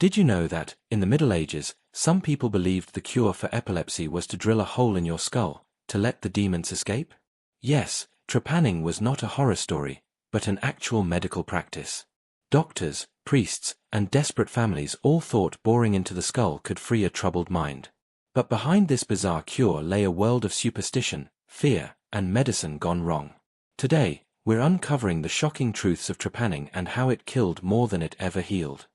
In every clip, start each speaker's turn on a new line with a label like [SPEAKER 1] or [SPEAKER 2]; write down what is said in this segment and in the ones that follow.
[SPEAKER 1] Did you know that, in the Middle Ages, some people believed the cure for epilepsy was to drill a hole in your skull, to let the demons escape? Yes, trepanning was not a horror story, but an actual medical practice. Doctors, priests, and desperate families all thought boring into the skull could free a troubled mind. But behind this bizarre cure lay a world of superstition, fear, and medicine gone wrong. Today, we're uncovering the shocking truths of trepanning and how it killed more than it ever healed.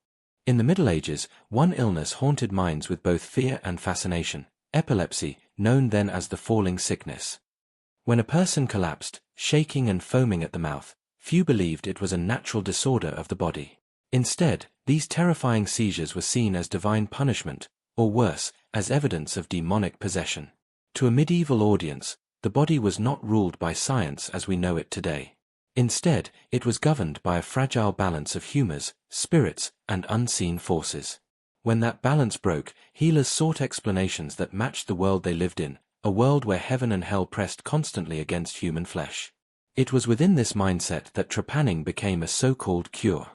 [SPEAKER 1] In the Middle Ages, one illness haunted minds with both fear and fascination: epilepsy, known then as the falling sickness. When a person collapsed, shaking and foaming at the mouth, few believed it was a natural disorder of the body. Instead, these terrifying seizures were seen as divine punishment, or worse, as evidence of demonic possession. To a medieval audience, the body was not ruled by science as we know it today. Instead, it was governed by a fragile balance of humors, spirits, and unseen forces. When that balance broke, healers sought explanations that matched the world they lived in, a world where heaven and hell pressed constantly against human flesh. It was within this mindset that trepanning became a so-called cure.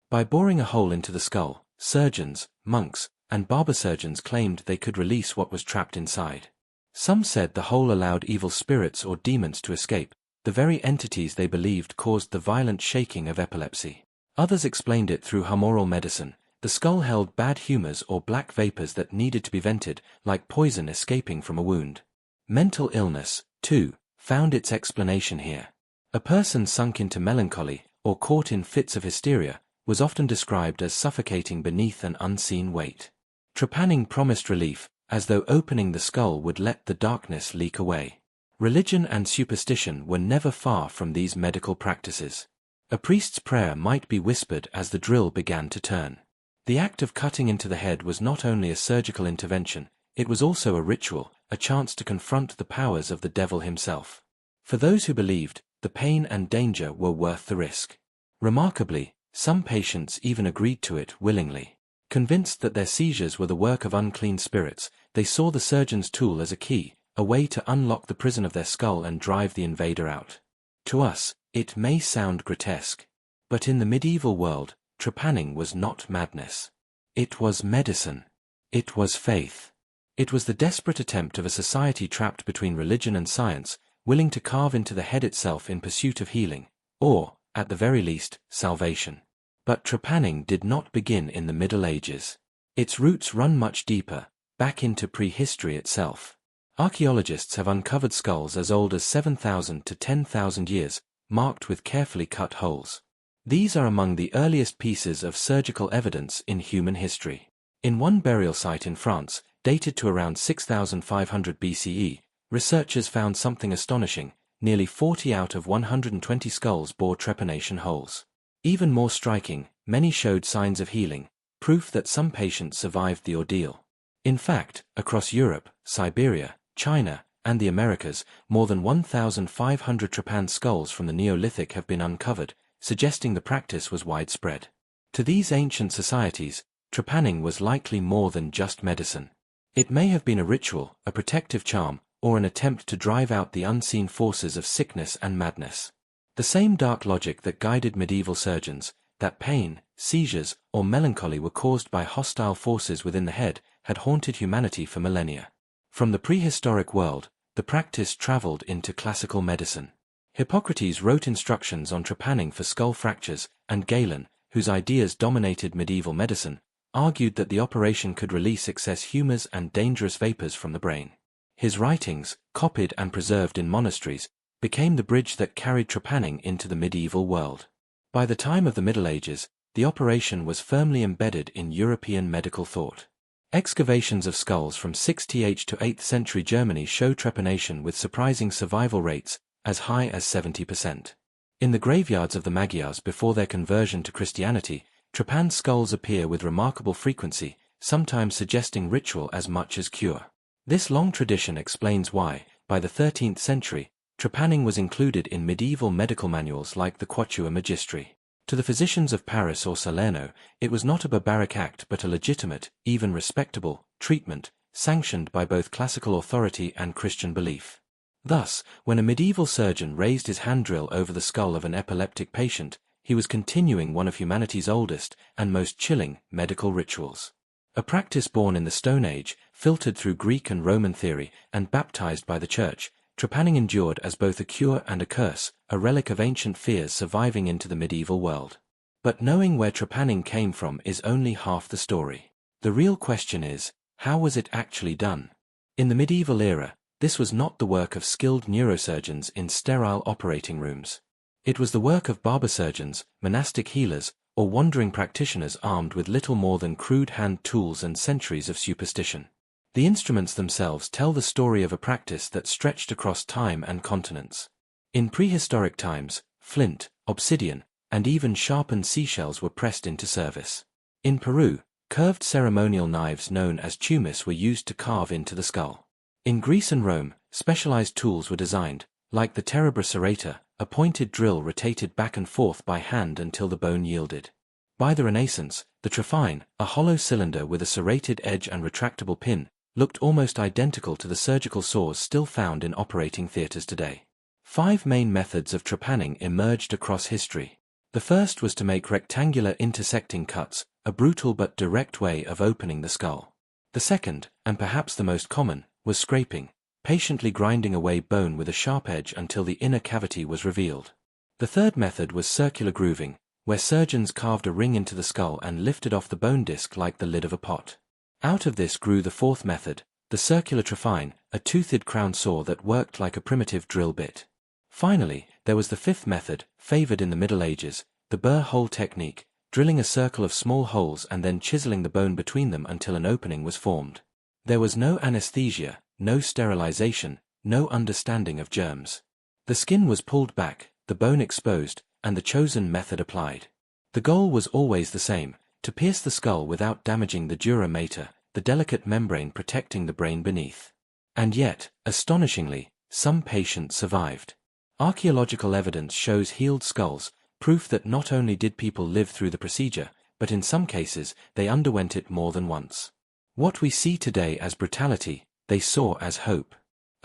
[SPEAKER 1] By boring a hole into the skull, surgeons, monks, and barber-surgeons claimed they could release what was trapped inside. Some said the hole allowed evil spirits or demons to escape, the very entities they believed caused the violent shaking of epilepsy. Others explained it through humoral medicine. The skull held bad humors or black vapors that needed to be vented, like poison escaping from a wound. Mental illness, too, found its explanation here. A person sunk into melancholy, or caught in fits of hysteria, was often described as suffocating beneath an unseen weight. Trepanning promised relief, as though opening the skull would let the darkness leak away. Religion and superstition were never far from these medical practices. A priest's prayer might be whispered as the drill began to turn. The act of cutting into the head was not only a surgical intervention, it was also a ritual, a chance to confront the powers of the devil himself. For those who believed, the pain and danger were worth the risk. Remarkably, some patients even agreed to it willingly. Convinced that their seizures were the work of unclean spirits, they saw the surgeon's tool as a key, a way to unlock the prison of their skull and drive the invader out. To us, it may sound grotesque. But in the medieval world, trepanning was not madness. It was medicine. It was faith. It was the desperate attempt of a society trapped between religion and science, willing to carve into the head itself in pursuit of healing, or, at the very least, salvation. But trepanning did not begin in the Middle Ages. Its roots run much deeper, back into prehistory itself. Archaeologists have uncovered skulls as old as 7,000 to 10,000 years, marked with carefully cut holes. These are among the earliest pieces of surgical evidence in human history. In one burial site in France, dated to around 6,500 BCE, researchers found something astonishing: nearly 40 out of 120 skulls bore trepanation holes. Even more striking, many showed signs of healing, proof that some patients survived the ordeal. In fact, across Europe, Siberia, China, and the Americas, more than 1,500 trepanned skulls from the Neolithic have been uncovered, suggesting the practice was widespread. To these ancient societies, trepanning was likely more than just medicine. It may have been a ritual, a protective charm, or an attempt to drive out the unseen forces of sickness and madness. The same dark logic that guided medieval surgeons, that pain, seizures, or melancholy were caused by hostile forces within the head, had haunted humanity for millennia. From the prehistoric world, the practice traveled into classical medicine. Hippocrates wrote instructions on trepanning for skull fractures, and Galen, whose ideas dominated medieval medicine, argued that the operation could release excess humors and dangerous vapors from the brain. His writings, copied and preserved in monasteries, became the bridge that carried trepanning into the medieval world. By the time of the Middle Ages, the operation was firmly embedded in European medical thought. Excavations of skulls from 6th to 8th century Germany show trepanation with surprising survival rates, as high as 70%. In the graveyards of the Magyars before their conversion to Christianity, trepanned skulls appear with remarkable frequency, sometimes suggesting ritual as much as cure. This long tradition explains why, by the 13th century, trepanning was included in medieval medical manuals like the Quatuor Magistri. To the physicians of Paris or Salerno, it was not a barbaric act but a legitimate, even respectable, treatment, sanctioned by both classical authority and Christian belief. Thus, when a medieval surgeon raised his hand drill over the skull of an epileptic patient, he was continuing one of humanity's oldest and most chilling medical rituals. A practice born in the Stone Age, filtered through Greek and Roman theory, and baptized by the Church, trepanning endured as both a cure and a curse, a relic of ancient fears surviving into the medieval world. But knowing where trepanning came from is only half the story. The real question is, how was it actually done? In the medieval era, this was not the work of skilled neurosurgeons in sterile operating rooms. It was the work of barber-surgeons, monastic healers, or wandering practitioners armed with little more than crude hand tools and centuries of superstition. The instruments themselves tell the story of a practice that stretched across time and continents. In prehistoric times, flint, obsidian, and even sharpened seashells were pressed into service. In Peru, curved ceremonial knives known as tumis were used to carve into the skull. In Greece and Rome, specialized tools were designed, like the barber-surgeons, a pointed drill rotated back and forth by hand until the bone yielded. By the Renaissance, the trephine, a hollow cylinder with a serrated edge and retractable pin, looked almost identical to the surgical saws still found in operating theaters today. 5 main methods of trepanning emerged across history. The first was to make rectangular intersecting cuts, a brutal but direct way of opening the skull. The second, and perhaps the most common, was scraping, patiently grinding away bone with a sharp edge until the inner cavity was revealed. The third method was circular grooving, where surgeons carved a ring into the skull and lifted off the bone disc like the lid of a pot. Out of this grew the fourth method, the circular trephine, a toothed crown saw that worked like a primitive drill bit. Finally, there was the fifth method, favored in the Middle Ages, the burr hole technique, drilling a circle of small holes and then chiseling the bone between them until an opening was formed. There was no anesthesia, no sterilization, no understanding of germs. The skin was pulled back, the bone exposed, and the chosen method applied. The goal was always the same, to pierce the skull without damaging the dura mater, the delicate membrane protecting the brain beneath. And yet, astonishingly, some patients survived. Archaeological evidence shows healed skulls, proof that not only did people live through the procedure, but in some cases, they underwent it more than once. What we see today as brutality, they saw as hope.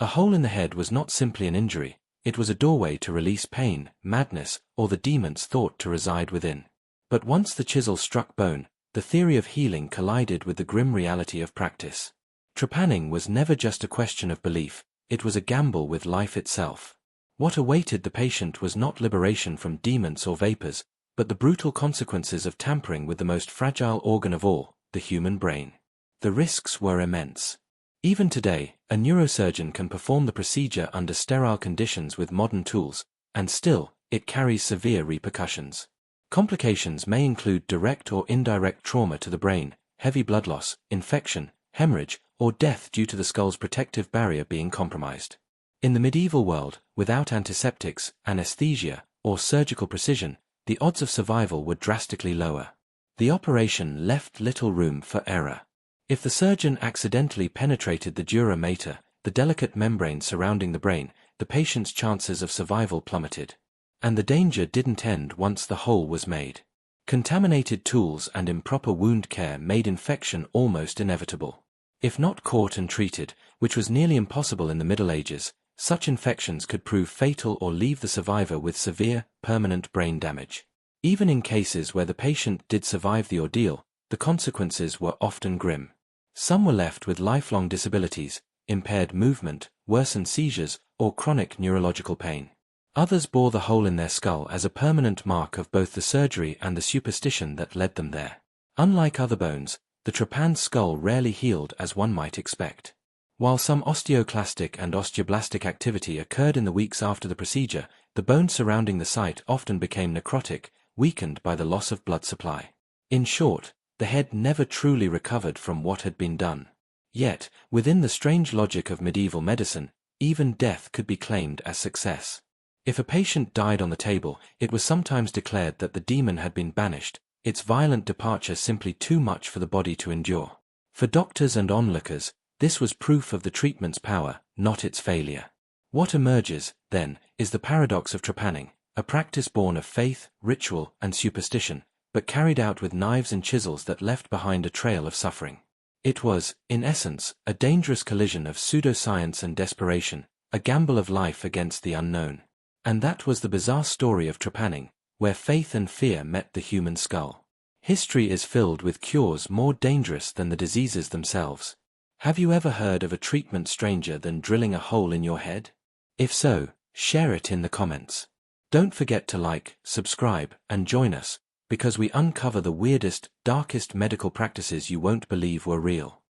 [SPEAKER 1] A hole in the head was not simply an injury, it was a doorway to release pain, madness, or the demons thought to reside within. But once the chisel struck bone, the theory of healing collided with the grim reality of practice. Trepanning was never just a question of belief, it was a gamble with life itself. What awaited the patient was not liberation from demons or vapors, but the brutal consequences of tampering with the most fragile organ of all, the human brain. The risks were immense. Even today, a neurosurgeon can perform the procedure under sterile conditions with modern tools, and still, it carries severe repercussions. Complications may include direct or indirect trauma to the brain, heavy blood loss, infection, hemorrhage, or death due to the skull's protective barrier being compromised. In the medieval world, without antiseptics, anesthesia, or surgical precision, the odds of survival were drastically lower. The operation left little room for error. If the surgeon accidentally penetrated the dura mater, the delicate membrane surrounding the brain, the patient's chances of survival plummeted. And the danger didn't end once the hole was made. Contaminated tools and improper wound care made infection almost inevitable. If not caught and treated, which was nearly impossible in the Middle Ages, such infections could prove fatal or leave the survivor with severe, permanent brain damage. Even in cases where the patient did survive the ordeal, the consequences were often grim. Some were left with lifelong disabilities, impaired movement, worsened seizures, or chronic neurological pain. Others bore the hole in their skull as a permanent mark of both the surgery and the superstition that led them there. Unlike other bones, the trepanned skull rarely healed as one might expect. While some osteoclastic and osteoblastic activity occurred in the weeks after the procedure, the bone surrounding the site often became necrotic, weakened by the loss of blood supply. In short, the head never truly recovered from what had been done. Yet, within the strange logic of medieval medicine, even death could be claimed as success. If a patient died on the table, it was sometimes declared that the demon had been banished, its violent departure simply too much for the body to endure. For doctors and onlookers, this was proof of the treatment's power, not its failure. What emerges, then, is the paradox of trepanning, a practice born of faith, ritual, and superstition, but carried out with knives and chisels that left behind a trail of suffering. It was, in essence, a dangerous collision of pseudoscience and desperation, a gamble of life against the unknown. And that was the bizarre story of trepanning, where faith and fear met the human skull. History is filled with cures more dangerous than the diseases themselves. Have you ever heard of a treatment stranger than drilling a hole in your head? If so, share it in the comments. Don't forget to like, subscribe, and join us, because we uncover the weirdest, darkest medical practices you won't believe were real.